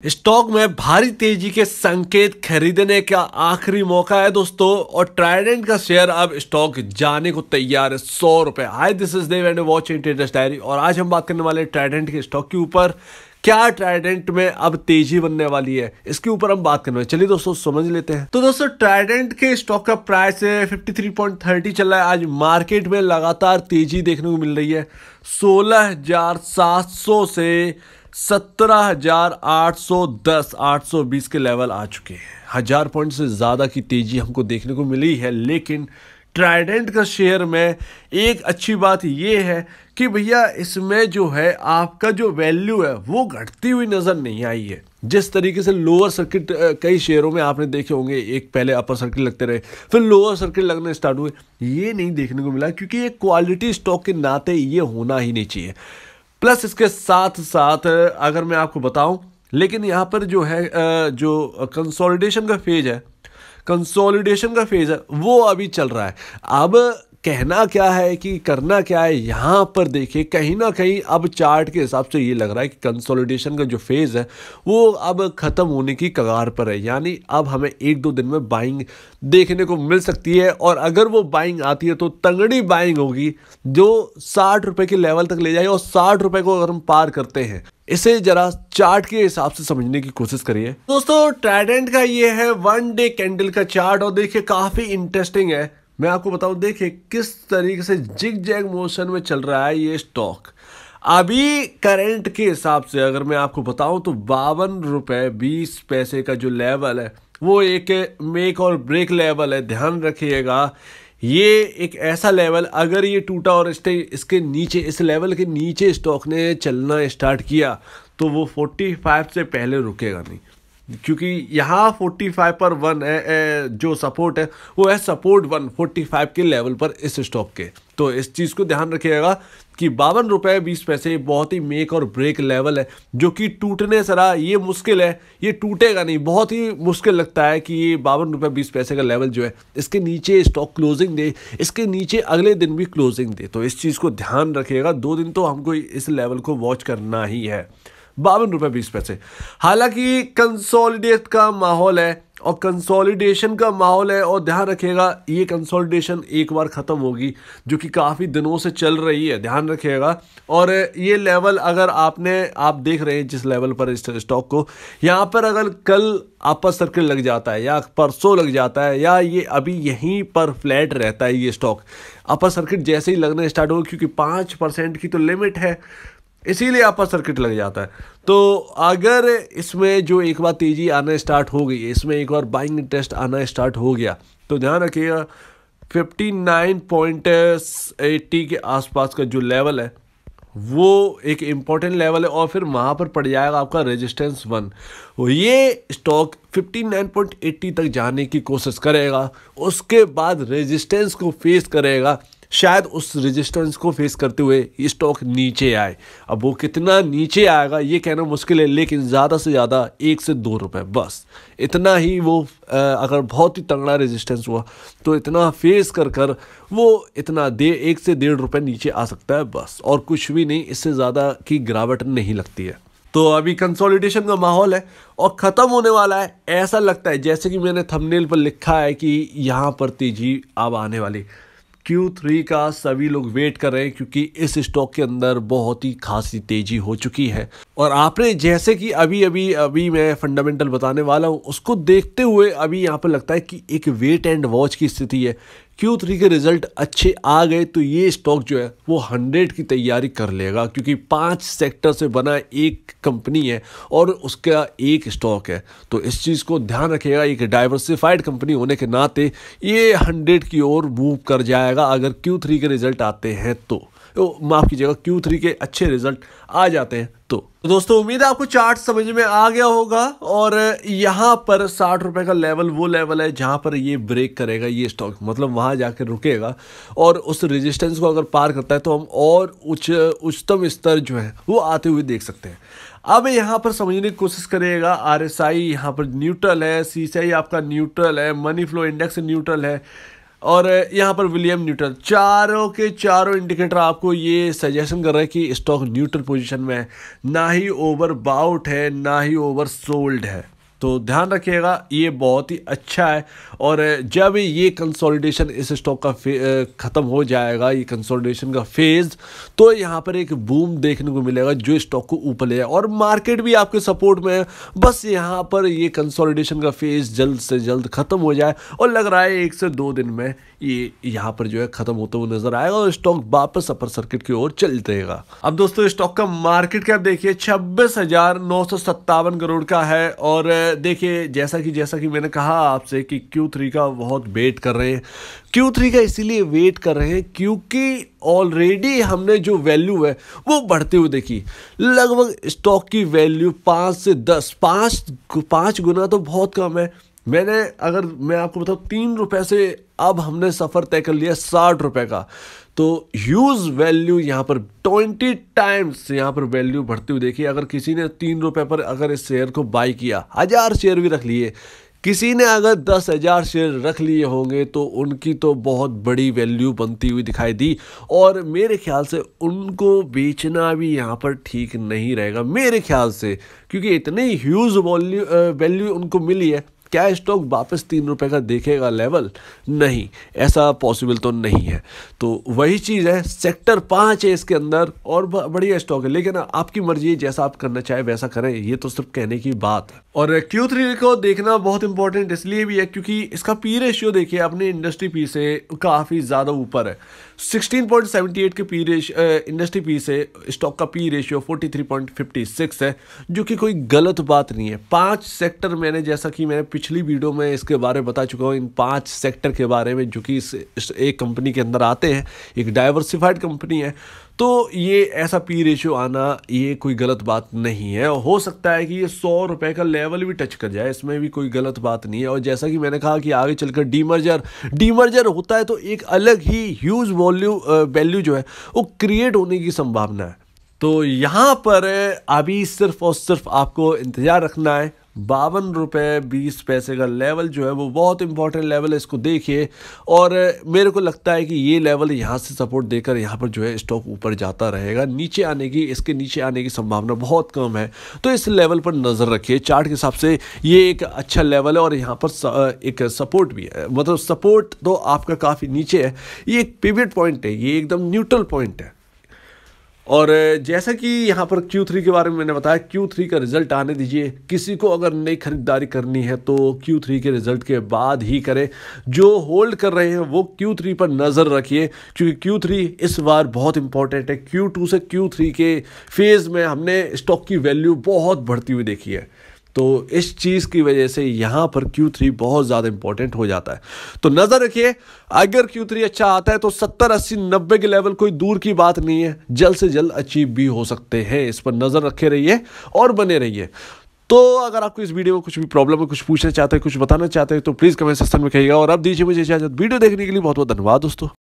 Stock में भारी तेजी के संकेत खरीदने का आखिरी मौका है दोस्तों। और ट्राइडेंट का शेयर अब स्टॉक जाने को तैयार है 100 रुपए। Hi, this is Dev and watching Traders Diary. और आज हम बात करने वाले ट्राइडेंट के स्टॉक के ऊपर। क्या ट्राइडेंट में अब तेजी बनने वाली है, इसके ऊपर हम बात करने वाले। चलिए दोस्तों समझ लेते हैं। तो दोस्तों ट्राइडेंट के स्टॉक का प्राइस 53.30 चल रहा है। आज मार्केट में लगातार तेजी देखने को मिल रही है। 16,700 से 17,810 820 के लेवल आ चुके हैं। 1000 पॉइंट से ज़्यादा की तेजी हमको देखने को मिली है। लेकिन ट्राइडेंट का शेयर में एक अच्छी बात ये है कि भैया इसमें जो है आपका जो वैल्यू है वो घटती हुई नज़र नहीं आई है। जिस तरीके से लोअर सर्किट कई शेयरों में आपने देखे होंगे, एक पहले अपर सर्किट लगते रहे फिर लोअर सर्किट लगने स्टार्ट हुए, ये नहीं देखने को मिला। क्योंकि ये क्वालिटी स्टॉक के नाते ये होना ही नहीं चाहिए। प्लस इसके साथ साथ अगर मैं आपको बताऊं, लेकिन यहाँ पर जो है जो कंसोलिडेशन का फेज है वो अभी चल रहा है। अब कहना क्या है कि करना क्या है, यहाँ पर देखिए कहीं ना कहीं अब चार्ट के हिसाब से ये लग रहा है कि कंसोलिडेशन का जो फेज है वो अब खत्म होने की कगार पर है। यानी अब हमें एक दो दिन में बाइंग देखने को मिल सकती है। और अगर वो बाइंग आती है तो तगड़ी बाइंग होगी जो 60 रुपए के लेवल तक ले जाएगी। और 60 रुपए को अगर हम पार करते हैं, इसे जरा चार्ट के हिसाब से समझने की कोशिश करिए दोस्तों। ट्राइडेंट का ये है 1 डे कैंडल का चार्ट। और देखिए काफी इंटरेस्टिंग है। मैं आपको बताऊं, देखिए किस तरीके से जिग जैग मोशन में चल रहा है ये स्टॉक। अभी करंट के हिसाब से अगर मैं आपको बताऊं तो 52 रुपए 20 पैसे का जो लेवल है वो एक मेक और ब्रेक लेवल है। ध्यान रखिएगा, ये एक ऐसा लेवल अगर ये टूटा और इसके नीचे, इस लेवल के नीचे स्टॉक ने चलना स्टार्ट किया तो वो 45 से पहले रुकेगा नहीं। क्योंकि यहाँ 45 पर 1 है, जो सपोर्ट है वो है सपोर्ट 145 के लेवल पर इस स्टॉक के। तो इस चीज़ को ध्यान रखिएगा कि 52 रुपए 20 पैसे बहुत ही मेक और ब्रेक लेवल है, जो कि टूटने सरा ये मुश्किल है। ये टूटेगा नहीं, बहुत ही मुश्किल लगता है कि ये 52 रुपए 20 पैसे का लेवल जो है इसके नीचे स्टॉक क्लोजिंग दे, इसके नीचे अगले दिन भी क्लोजिंग दे। तो इस चीज़ को ध्यान रखिएगा। 2 दिन तो हमको इस लेवल को वॉच करना ही है, 52 रुपए 20 पैसे। हालांकि कंसोलिडेट का माहौल है और कंसोलिडेशन का माहौल है। और ध्यान रखिएगा ये कंसोलिडेशन एक बार ख़त्म होगी, जो कि काफ़ी दिनों से चल रही है। ध्यान रखिएगा। और ये लेवल अगर आप देख रहे हैं जिस लेवल पर इस स्टॉक को, यहाँ पर अगर कल अपर सर्किट लग जाता है या परसों लग जाता है या ये अभी यहीं पर फ्लैट रहता है ये स्टॉक, अपर सर्किट जैसे ही लगने स्टार्ट होगा, क्योंकि 5% की तो लिमिट है, इसीलिए अपर सर्किट लग जाता है। तो अगर इसमें जो एक बार तेजी आना स्टार्ट हो गई, इसमें एक बार बाइंग इंटरेस्ट आना स्टार्ट हो गया, तो ध्यान रखिएगा 59.80 के आसपास का जो लेवल है वो एक इम्पॉर्टेंट लेवल है। और फिर वहाँ पर पड़ जाएगा आपका रेजिस्टेंस 1। ये स्टॉक 59.80 तक जाने की कोशिश करेगा, उसके बाद रेजिस्टेंस को फेस करेगा। शायद उस रेजिस्टेंस को फेस करते हुए ये स्टॉक नीचे आए। अब वो कितना नीचे आएगा ये कहना मुश्किल है, लेकिन ज़्यादा से ज़्यादा 1 से 2 रुपए, बस इतना ही वो अगर बहुत ही तगड़ा रेजिस्टेंस हुआ तो इतना फेस कर वो इतना 1 से 1.5 रुपए नीचे आ सकता है, बस। और कुछ भी नहीं, इससे ज़्यादा की गिरावट नहीं लगती है। तो अभी कंसोलिडेशन का माहौल है और ख़त्म होने वाला है। ऐसा लगता है जैसे कि मैंने थंबनेल पर लिखा है कि यहाँ पर तेजी अब आने वाली। Q3 का सभी लोग वेट कर रहे हैं, क्योंकि इस स्टॉक के अंदर बहुत ही खासी तेजी हो चुकी है। और आपने जैसे कि अभी मैं फंडामेंटल बताने वाला हूँ, उसको देखते हुए अभी यहाँ पर लगता है कि एक वेट एंड वॉच की स्थिति है। Q3 के रिजल्ट अच्छे आ गए तो ये स्टॉक जो है वो 100 की तैयारी कर लेगा, क्योंकि 5 सेक्टर से बना एक कंपनी है और उसका एक स्टॉक है। तो इस चीज़ को ध्यान रखिएगा, एक डाइवर्सिफाइड कंपनी होने के नाते ये 100 की ओर मूव कर जाएगा अगर Q3 के रिजल्ट आते हैं तो माफ़ कीजिएगा, Q3 के अच्छे रिजल्ट आ जाते हैं तो दोस्तों उम्मीद है आपको चार्ट समझ में आ गया होगा। और यहाँ पर 60 रुपए का लेवल वो लेवल है जहाँ पर ये ब्रेक करेगा ये स्टॉक, मतलब वहाँ जाकर रुकेगा। और उस रेजिस्टेंस को अगर पार करता है तो हम और उच्चतम स्तर जो है वो आते हुए देख सकते हैं। अब यहाँ पर समझने की कोशिश करिएगा, RSI यहाँ पर न्यूट्रल है, CCI आपका न्यूट्रल है, मनी फ्लो इंडेक्स न्यूट्रल है, और यहाँ पर विलियम न्यूट्रल, चारों के चारों इंडिकेटर आपको ये सजेशन कर रहे हैं कि स्टॉक न्यूट्रल पोजीशन में है, ना ही ओवर बाउट है ना ही ओवर सोल्ड है। तो ध्यान रखिएगा, ये बहुत ही अच्छा है। और जब ये कंसोलिडेशन इस स्टॉक का ख़त्म हो जाएगा, ये कंसोलिडेशन का फेज़, तो यहाँ पर एक बूम देखने को मिलेगा जो स्टॉक को ऊपर ले जाए और मार्केट भी आपके सपोर्ट में है। बस यहाँ पर ये कंसोलिडेशन का फेज़ जल्द से जल्द ख़त्म हो जाए और लग रहा है 1 से 2 दिन में ये यहाँ पर जो है ख़त्म होते हुए नजर आएगा और स्टॉक वापस अपर सर्किट की ओर चल देगा। अब दोस्तों स्टॉक का मार्केट कैप देखिए 26,957 करोड़ का है। और देखिए जैसा कि मैंने कहा आपसे कि Q3 का बहुत वेट कर रहे हैं। Q3 का इसीलिए वेट कर रहे हैं क्योंकि ऑलरेडी हमने जो वैल्यू है वो बढ़ते हुए देखी। लगभग स्टॉक की वैल्यू 5 से 10, 5 गुना तो बहुत कम है। अगर मैं आपको बताऊँ 3 रुपए से अब हमने सफ़र तय कर लिया 60 रुपए का, तो ह्यूज वैल्यू यहाँ पर 20 टाइम्स यहाँ पर वैल्यू बढ़ती हुई देखिए। अगर किसी ने 3 रुपए पर अगर इस शेयर को बाई किया, 1000 शेयर भी रख लिए, किसी ने अगर 10,000 शेयर रख लिए होंगे तो उनकी तो बहुत बड़ी वैल्यू बनती हुई दिखाई दी। और मेरे ख्याल से उनको बेचना भी यहाँ पर ठीक नहीं रहेगा मेरे ख्याल से, क्योंकि इतनी ह्यूज वैल्यू उनको मिली है। क्या स्टॉक वापस 3 रुपए का देखेगा लेवल? नहीं, ऐसा पॉसिबल तो नहीं है। तो वही चीज़ है, सेक्टर 5 है इसके अंदर और बढ़िया स्टॉक है, लेकिन आपकी मर्जी है, जैसा आप करना चाहे वैसा करें, ये तो सिर्फ कहने की बात है। और Q3 को देखना बहुत इंपॉर्टेंट इसलिए भी है क्योंकि इसका पी रेशियो देखिए अपने इंडस्ट्री पी से काफ़ी ज़्यादा ऊपर है। 16.78 के पी रेशियो इंडस्ट्री पी से स्टॉक का पी रेशियो 43.56 है, जो कि कोई गलत बात नहीं है। 5 सेक्टर मैंने, जैसा कि मैंने पिछली वीडियो में इसके बारे में बता चुका हूँ, इन 5 सेक्टर के बारे में जो कि इस एक कंपनी के अंदर आते हैं, एक डाइवर्सिफाइड कंपनी है। तो ये ऐसा पी रेशियो आना ये कोई गलत बात नहीं है। और हो सकता है कि ये 100 रुपए का लेवल भी टच कर जाए, इसमें भी कोई गलत बात नहीं है। और जैसा कि मैंने कहा कि आगे चलकर डीमर्जर होता है तो एक अलग ही ह्यूज वैल्यू जो है वो क्रिएट होने की संभावना है। तो यहाँ पर अभी सिर्फ और सिर्फ आपको इंतजार रखना है। 52 रुपये 20 पैसे का लेवल जो है वो बहुत इंपॉर्टेंट लेवल है, इसको देखिए। और मेरे को लगता है कि ये लेवल यहाँ से सपोर्ट देकर यहाँ पर जो है स्टॉक ऊपर जाता रहेगा। इसके नीचे आने की संभावना बहुत कम है, तो इस लेवल पर नज़र रखिए। चार्ट के हिसाब से ये एक अच्छा लेवल है और यहाँ पर एक सपोर्ट भी है, मतलब सपोर्ट तो आपका काफ़ी नीचे है। ये एक पिवट पॉइंट है, ये एकदम न्यूट्रल पॉइंट है। और जैसा कि यहाँ पर Q3 के बारे में मैंने बताया, Q3 का रिजल्ट आने दीजिए। किसी को अगर नई खरीदारी करनी है तो Q3 के रिजल्ट के बाद ही करें। जो होल्ड कर रहे हैं वो Q3 पर नज़र रखिए, क्योंकि Q3 इस बार बहुत इंपॉर्टेंट है। Q2 से Q3 के फेज़ में हमने स्टॉक की वैल्यू बहुत बढ़ती हुई देखी है, तो इस चीज़ की वजह से यहाँ पर Q3 बहुत ज़्यादा इंपॉर्टेंट हो जाता है। तो नज़र रखिए, अगर Q3 अच्छा आता है तो 70, 80, 90 के लेवल कोई दूर की बात नहीं है, जल्द से जल्द अचीव भी हो सकते हैं। इस पर नज़र रखे रहिए और बने रहिए। तो अगर आपको इस वीडियो में कुछ भी प्रॉब्लम है, कुछ पूछना चाहते हैं, कुछ बताना चाहते हैं, तो प्लीज़ कमेंट सेक्शन में कहिएगा। और अब दीजिए मुझे इजाज़त। वीडियो देखने के लिए बहुत बहुत धन्यवाद दोस्तों।